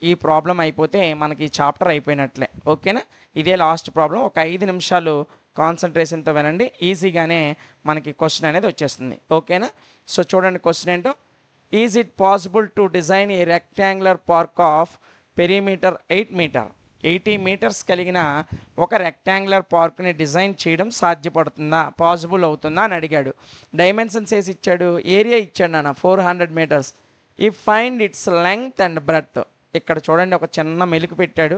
ఈ ప్రాబ్లం అయిపోతే మనకి చాప్టర్ అయిపోయినట్లే. ఓకేనా? ఇదే లాస్ట్ ప్రాబ్లం. ఒక 5 నిమిషాలు కాన్సన్ట్రేషన్తో వినండి, ఈజీగానే మనకి క్వశ్చన్ అనేది వచ్చేస్తుంది. ఓకేనా? సో చూడండి క్వశ్చన్ ఏంటో. Is it possible to design a rectangular park of perimeter 8 meter, 80 meters కలిగిన ఒక రెక్టాంగులర్ పార్క్ని డిజైన్ చేయడం సాధ్యపడుతుందా, పాసిబుల్ అవుతుందా అని అడిగాడు. డైమెన్షన్స్ వేసి ఇచ్చాడు, ఏరియా ఇచ్చాడు నాన్న 400 మీటర్స్. ఈ find its length and breadth. ఇక్కడ చూడండి ఒక చిన్న మెలికి పెట్టాడు,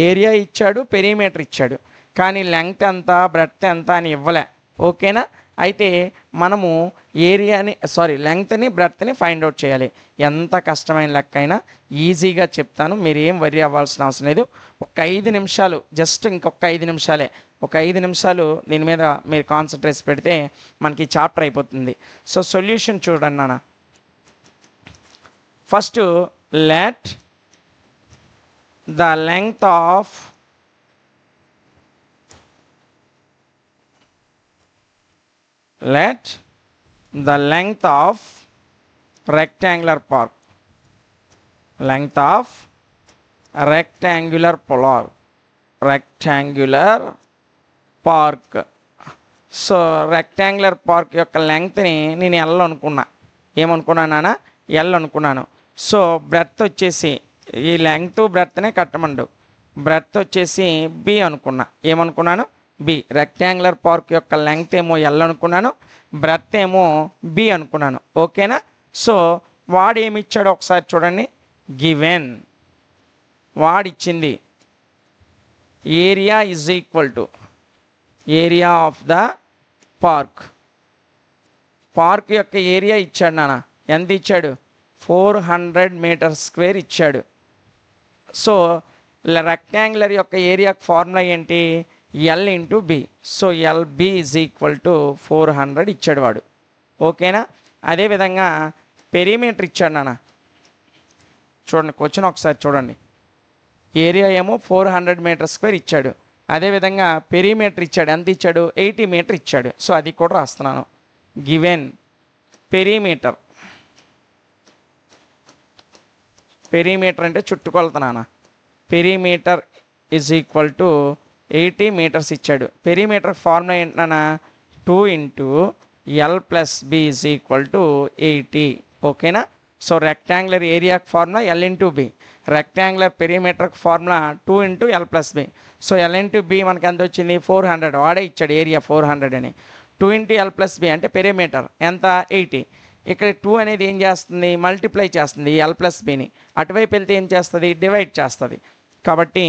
ఏరియా ఇచ్చాడు, పెరిమీటర్ ఇచ్చాడు, కానీ లెంగ్త్ ఎంత బ్రెడ్త్ ఎంత అని ఇవ్వలే. ఓకేనా? అయితే మనము లెంగ్త్ని బ్రెడ్త్ని ఫైండ్ అవుట్ చేయాలి. ఎంత కష్టమైన లెక్క అయినా ఈజీగా చెప్తాను, మీరు ఏం వరి అవ్వాల్సిన అవసరం లేదు. ఒక 5 నిమిషాలు, జస్ట్ ఇంకొక 5 నిమిషాలే, ఒక 5 నిమిషాలు దీని మీద మీరు కాన్సన్ట్రేట్ పెడితే మనకి చాప్టర్ అయిపోతుంది. సో సొల్యూషన్ చూడండి నాన్న. First let the length of rectangular park, rectangular park. So rectangular park యొక్క లెంగ్త్ని నేను ఎల్ అనుకున్నా. ఏమనుకున్నానా? ఎల్ అనుకున్నాను. సో బ్రెడ్త్ వచ్చేసి ఈ లెంగ్త్ బ్రెడ్త్నే కట్టమండు, బ్రెడ్త్ వచ్చేసి బి అనుకున్నా. ఏమనుకున్నాను? బి. రెక్టాంగులర్ పార్క్ యొక్క లెంగ్త్ ఏమో ఎల్ అనుకున్నాను, బ్రెడ్త్ ఏమో బి అనుకున్నాను. ఓకేనా? సో వాడు ఏమి ఇచ్చాడో ఒకసారి చూడండి. గివెన్ వాడిచ్చింది area is equal to area of the park యొక్క ఏరియా ఇచ్చాడు నాన్న. ఎంత ఇచ్చాడు? 400 మీటర్ స్క్వేర్ ఇచ్చాడు. సో రెక్టాంగులర్ యొక్క ఏరియాకి ఫార్ములా ఏంటి? L into B. So L B is equal to 400 ఇచ్చాడు వాడు. ఓకేనా? అదేవిధంగా పెరిమీటర్ ఇచ్చాడు నాన్న. చూడండి క్వశ్చన్ ఒకసారి చూడండి. ఏరియా ఏమో 400 మీటర్ స్క్వేర్ ఇచ్చాడు, అదేవిధంగా పెరిమీటర్ ఇచ్చాడు. ఎంత ఇచ్చాడు? 80 మీటర్ ఇచ్చాడు. సో అది కూడా రాస్తున్నాను. గివెన్ పెరిమీటర్ అంటే చుట్టుకొలత నాన్న. Perimeter is equal to 80 metres ఇచ్చాడు. పెరిమీటర్ ఫార్ములా ఏంటన్నా? 2 into L plus B is equal to 80. ఓకేనా? సో రెక్టాంగులర్ ఏరియాకి formula L into B, rectangular పెరిమీటర్కి formula 2 into L plus B. So L into B మనకి ఎంత వచ్చింది? 400. వాడే ఇచ్చాడు ఏరియా 400 అని. 2 ఇంటూ ఎల్ ప్లస్ బి అంటే పెరిమీటర్ ఎంత? 80. ఇక్కడ 2 అనేది ఏం చేస్తుంది? మల్టిప్లై చేస్తుంది ఎల్ ప్లస్ బిని. అటువైపు వెళ్తే ఏం చేస్తుంది? డివైడ్ చేస్తుంది. కాబట్టి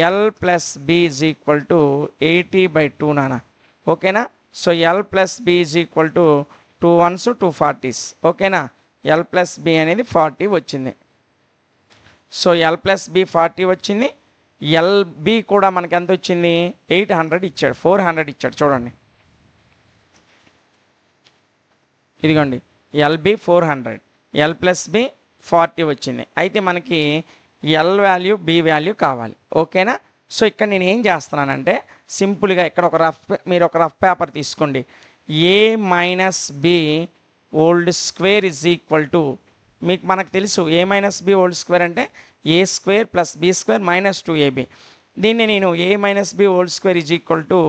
L plus B is equal to 80/2 నాన్న. ఓకేనా? So L plus B is equal to 2 1s 2 40s. ఓకేనా? ఎల్ ప్లస్ బి అనేది 40 వచ్చింది. సో ఎల్ ప్లస్ బి 40 వచ్చింది. ఎల్బి కూడా మనకి ఎంత వచ్చింది? 800 ఇచ్చాడు, 400 ఇచ్చాడు. చూడండి ఇదిగోండి ఎల్బి 400, ఎల్ ప్లస్ బి 40 వచ్చింది. అయితే మనకి ఎల్ వాల్యూ బి వాల్యూ కావాలి. ఓకేనా? సో ఇక్కడ నేను ఏం చేస్తున్నానంటే సింపుల్గా ఇక్కడ మీరు ఒక రఫ్ పేపర్ తీసుకోండి. A minus B whole square is equal to, మనకు తెలుసు A minus B whole square అంటే A square plus B square minus 2ab. దీన్ని నేను A minus B whole square is equal to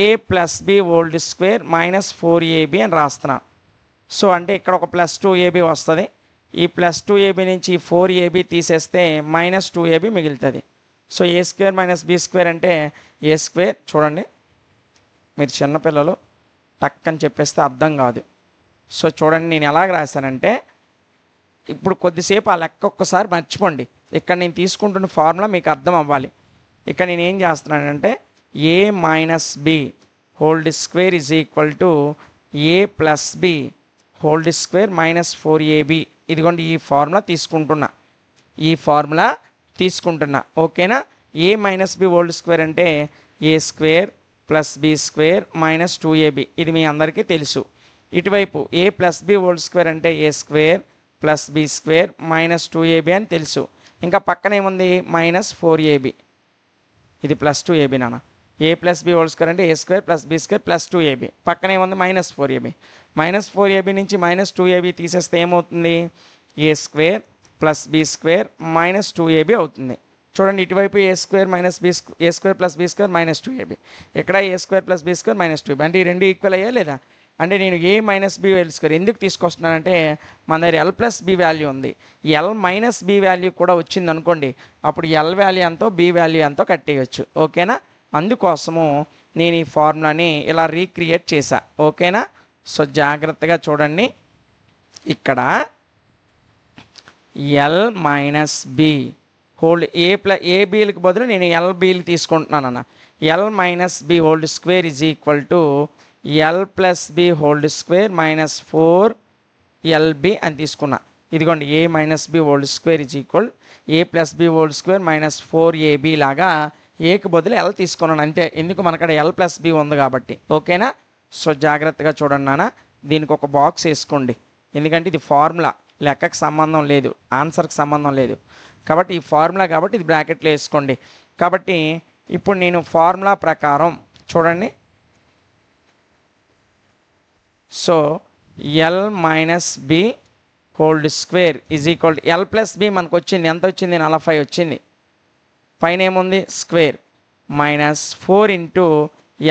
A plus B whole square minus 4ab అని రాస్తున్నా. So అంటే ఇక్కడ ఒక ప్లస్ 2ab వస్తుంది. ఈ ప్లస్ 2ab నుంచి 4ab తీసేస్తే మైనస్ 2ab మిగులుతుంది. సో ఏ స్క్వేర్ మైనస్ బి స్క్వేర్ అంటే ఏ స్క్వేర్. చూడండి మీరు చిన్నపిల్లలు టక్కని చెప్పేస్తే అర్థం కాదు. సో చూడండి నేను ఎలాగ రాశానంటే ఇప్పుడు కొద్దిసేపు ఆ లెక్క ఒక్కసారి మర్చిపోండి. ఇక్కడ నేను తీసుకుంటున్న ఫార్ములా మీకు అర్థం అవ్వాలి. ఇక్కడ నేను ఏం చేస్తున్నానంటే A minus B whole square is equal to A plus B whole square minus 4ab. ఇదిగోండి ఈ ఫార్ములా తీసుకుంటున్నా. ఓకేనా? A minus B whole square అంటే A square plus B square minus 2ab. ఇది మీ అందరికీ తెలుసు. ఇటువైపు A plus B whole square అంటే A square plus B square minus 2ab అని తెలుసు. ఇంకా పక్కన ఏముంది? Minus 4ab. ఇది ప్లస్ 2ab నాన్న. A plus B whole square అంటే A square plus B square plus 2ab. పక్కన ఏముంది? Minus 4ab. మైనస్ 4ab నుంచి మైనస్ 2ab తీసేస్తే ఏమవుతుంది? A square plus B square minus 2ab అవుతుంది. చూడండి ఇటువైపు A square minus B A square plus B square minus 2ab, ఇక్కడ A square plus B square minus 2ab, అంటే ఈ రెండు ఈక్వల్ అయ్యా లేదా? అంటే నేను A minus B L square ఎందుకు తీసుకొస్తున్నానంటే మన దగ్గర ఎల్ ప్లస్ బి వాల్యూ ఉంది, ఎల్ మైనస్ బి వాల్యూ కూడా వచ్చింది అనుకోండి, అప్పుడు ఎల్ వాల్యూ ఎంతో బి వాల్యూ ఎంతో కట్టేయచ్చు. ఓకేనా? అందుకోసము నేను ఈ ఫార్ములాని ఇలా రీక్రియేట్ చేశా. ఓకేనా? సో జాగ్రత్తగా చూడండి, ఇక్కడ ఎల్ మైనస్ బి హోల్డ్ ఏబీలకు బదులు నేను ఎల్బీలు తీసుకుంటున్నాను అన్న. L minus B whole square is equal to L plus B whole square minus 4lb అని తీసుకున్నా. ఇదిగోండి A minus B whole square is equal A plus B whole square minus 4ab లాగా ఏకి బదులు ఎల్ తీసుకున్నాను అంతే. ఎందుకు మనకడ ఎల్ ప్లస్ బి ఉంది కాబట్టి. ఓకేనా? సో జాగ్రత్తగా చూడండి నాన్న, దీనికి ఒక బాక్స్ వేసుకోండి, ఎందుకంటే ఇది ఫార్ములా, లెక్కకు సంబంధం లేదు, ఆన్సర్కి సంబంధం లేదు కాబట్టి ఈ ఫార్ములా కాబట్టి ఇది బ్రాకెట్లో వేసుకోండి. కాబట్టి ఇప్పుడు నేను ఫార్ములా ప్రకారం చూడండి, so L minus B whole square is equal to L plus B మనకు వచ్చింది, ఎంత వచ్చింది? 40 వచ్చింది. పైన ఏముంది? స్క్వేర్ మైనస్ 4 ఇంటూ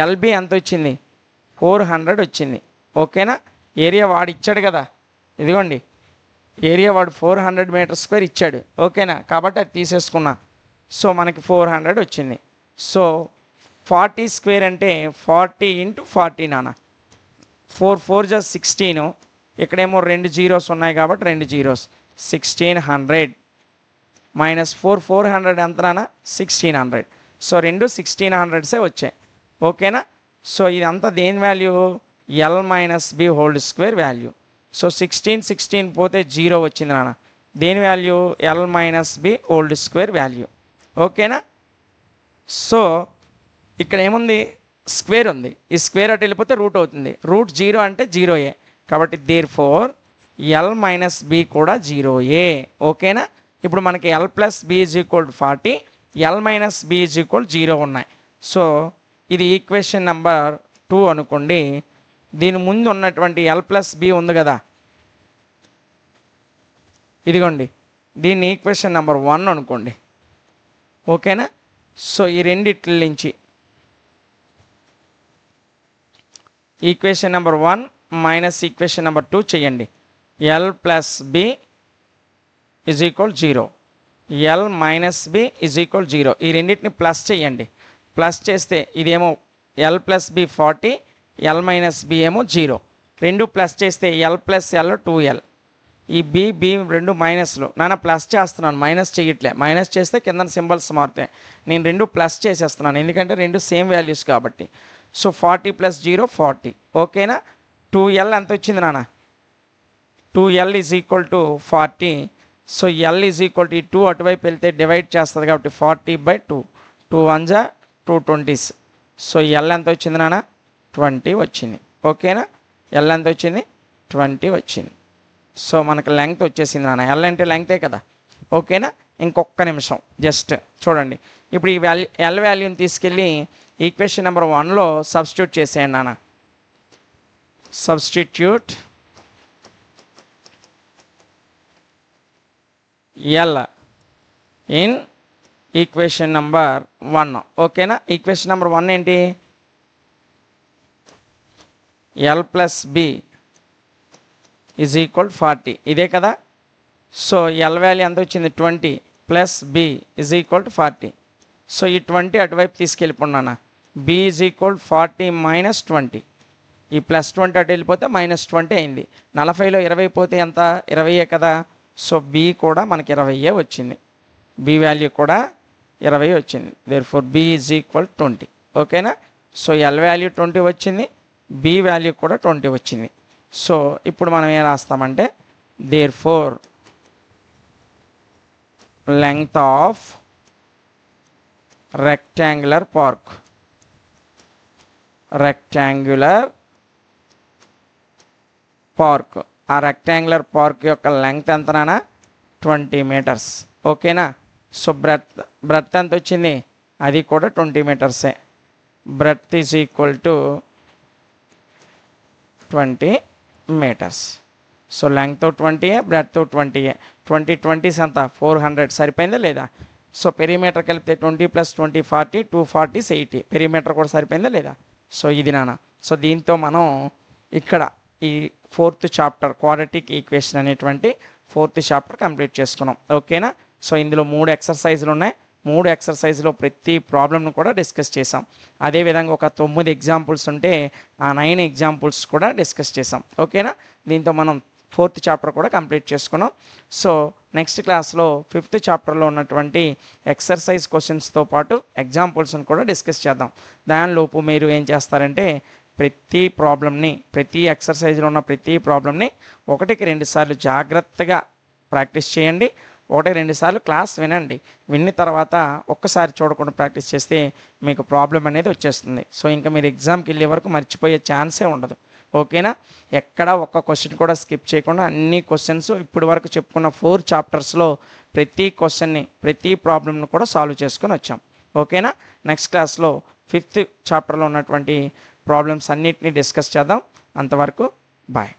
ఎల్బి ఎంత వచ్చింది? 400 వచ్చింది. ఓకేనా? ఏరియా వాడు ఇచ్చాడు కదా, ఇదిగోండి ఏరియా వాడు 400 మీటర్ స్క్వేర్ ఇచ్చాడు. ఓకేనా? కాబట్టి అది తీసేసుకున్నా. సో మనకి 400 వచ్చింది. సో 40 స్క్వేర్ అంటే 40 ఇంటూ 40 నాన్న, 4 4 జా 16, ఇక్కడేమో 2 జీరోస్ ఉన్నాయి కాబట్టి 2 జీరోస్, 1600 మైనస్ 4 400 ఎంత నాన్న? 1600. సో రెండు 1600సే వచ్చాయి. ఓకేనా? సో ఇదంతా దేని value? L minus B whole square value. So 16 పోతే 0 వచ్చింది నాన్న, దేని value? L minus B whole square value. ఓకేనా? సో ఇక్కడ ఏముంది? స్క్వేర్ ఉంది, ఈ స్క్వేర్ అటు వెళ్ళిపోతే రూట్ అవుతుంది, రూట్ 0 అంటే 0ఏ కాబట్టి therefore L minus B కూడా 0ఏ. ఓకేనా? ఇప్పుడు మనకి L plus B is equal to 40, L minus B is equal 0 ఉన్నాయి. సో ఇది ఈక్వేషన్ నెంబర్ 2 అనుకోండి. దీని ముందు ఉన్నటువంటి ఎల్ ప్లస్ బి ఉంది కదా, ఇదిగోండి దీన్ని ఈక్వేషన్ నెంబర్ 1 అనుకోండి. ఓకేనా? సో ఈ రెండిట్ల నుంచి equation number 1 minus equation number 2 చేయండి. L plus B is equal 0, L minus B is equal 0. ఈ రెండింటిని ప్లస్ చేయండి. ప్లస్ చేస్తే ఇదేమో L plus B 40, L minus B ఏమో 0. రెండు ప్లస్ చేస్తే ఎల్ ప్లస్ ఎల్ 2l. ఈ బి రెండు మైనస్లో, నాన్న ప్లస్ చేస్తున్నాను, మైనస్ చేయట్లే. మైనస్ చేస్తే కింద సింబల్స్ మారుతాయి, నేను రెండు ప్లస్ చేసేస్తున్నాను ఎందుకంటే రెండు సేమ్ వాల్యూస్ కాబట్టి. So 40 plus 0 40. ఓకేనా? 2l ఎంత వచ్చింది నాన్న? 2l is equal to 40. So L is equal to 2 అటువైపు వెళ్తే డివైడ్ చేస్తుంది కాబట్టి 40/2, 2 1 జా 2 20s. సో ఎల్ ఎంత వచ్చింది నాన్న? 20 వచ్చింది. ఓకేనా? ఎల్ ఎంత వచ్చింది? 20 వచ్చింది. సో మనకు లెంగ్త్ వచ్చేసింది నాన్న, ఎల్ అంటే లెంగ్తే కదా. ఓకేనా? ఇంకొక నిమిషం జస్ట్ చూడండి. ఇప్పుడు ఈ వాల్యూ ఎల్ వాల్యూని తీసుకెళ్ళి ఈక్వేషన్ నెంబర్ 1లో సబ్స్టిట్యూట్ చేసేయండి నాన్న. Substitute L in equation number 1. ఓకేనా? ఈక్వేషన్ నెంబర్ 1 ఏంటి? L plus B is equal 40, ఇదే కదా. సో ఎల్ వాల్యూ ఎంత వచ్చింది? 20 plus B is equal to 40. So ఈ 20 అటువైపు తీసుకెళ్ళిపోయినా, బి ఈజ్ ఈక్వల్ 40 మైనస్ 20, ఈ ప్లస్ 20 అటు వెళ్ళిపోతే మైనస్ 20 అయింది. 40లో 20 పోతే ఎంత? 20 కదా. సో బి కూడా మనకి 20 వచ్చింది, బి వాల్యూ కూడా 20 వచ్చింది. Therefore B is equal 20. ఓకేనా? సో ఎల్ వాల్యూ 20 వచ్చింది, బి వాల్యూ కూడా 20 వచ్చింది. సో ఇప్పుడు మనం ఏం రాస్తామంటే there four length of rectangular park, rectangular park, ఆ రెక్టాంగులర్ పార్క్ యొక్క లెంగ్త్ ఎంతనా? 20 మీటర్స్. ఓకేనా? సో బ్రెడ్త్ ఎంత వచ్చింది? అది కూడా 20 మీటర్సే. Breadth is equal to 20 metres. So length 20 breadth 20 20 20s అంతా 400 సరిపోయిందా లేదా? సో పెరిమీటర్ కలిపితే 20 + 20 40 2 40s 80 పెరిమీటర్ కూడా సరిపోయిందా లేదా? సో ఇది నాన్న. సో దీంతో మనం ఇక్కడ ఈ 4th చాప్టర్ క్వాడ్రాటిక్ ఈక్వేషన్ అనేటువంటి 4th చాప్టర్ కంప్లీట్ చేసుకున్నాం. ఓకేనా? సో ఇందులో 3 ఎక్సర్సైజులు ఉన్నాయి. 3 ఎక్సర్సైజ్లో ప్రతి ప్రాబ్లమ్ను కూడా డిస్కస్ చేసాం. అదేవిధంగా ఒక 9 ఎగ్జాంపుల్స్ ఉంటే ఆ 9 ఎగ్జాంపుల్స్ కూడా డిస్కస్ చేసాం. ఓకేనా? దీంతో మనం 4th చాప్టర్ కూడా కంప్లీట్ చేసుకున్నాం. సో నెక్స్ట్ క్లాస్లో 5th చాప్టర్లో ఉన్నటువంటి ఎక్సర్సైజ్ క్వశ్చన్స్తో పాటు ఎగ్జాంపుల్స్ని కూడా డిస్కస్ చేద్దాం. దానిలోపు మీరు ఏం చేస్తారంటే ప్రతి ప్రాబ్లమ్ని, ప్రతి ఎక్సర్సైజ్లో ఉన్న ప్రతి ప్రాబ్లమ్ని 1కి 2 సార్లు జాగ్రత్తగా ప్రాక్టీస్ చేయండి. 1-2 సార్లు క్లాస్ వినండి. విన్న తర్వాత ఒక్కసారి చూడకుండా ప్రాక్టీస్ చేస్తే మీకు ప్రాబ్లం అనేది వచ్చేస్తుంది. సో ఇంకా మీరు ఎగ్జామ్కి వెళ్ళే వరకు మర్చిపోయే ఛాన్సే ఉండదు. ఓకేనా? ఎక్కడ ఒక్క క్వశ్చన్ కూడా స్కిప్ చేయకుండా అన్ని క్వశ్చన్స్ ఇప్పటి వరకు చెప్పుకున్న 4 చాప్టర్స్లో ప్రతి క్వశ్చన్ని, ప్రతి ప్రాబ్లమ్ను కూడా సాల్వ్ చేసుకొని వచ్చాం. ఓకేనా? నెక్స్ట్ క్లాస్లో 5th చాప్టర్లో ఉన్నటువంటి ప్రాబ్లమ్స్ అన్నిటిని డిస్కస్ చేద్దాం. అంతవరకు బాయ్.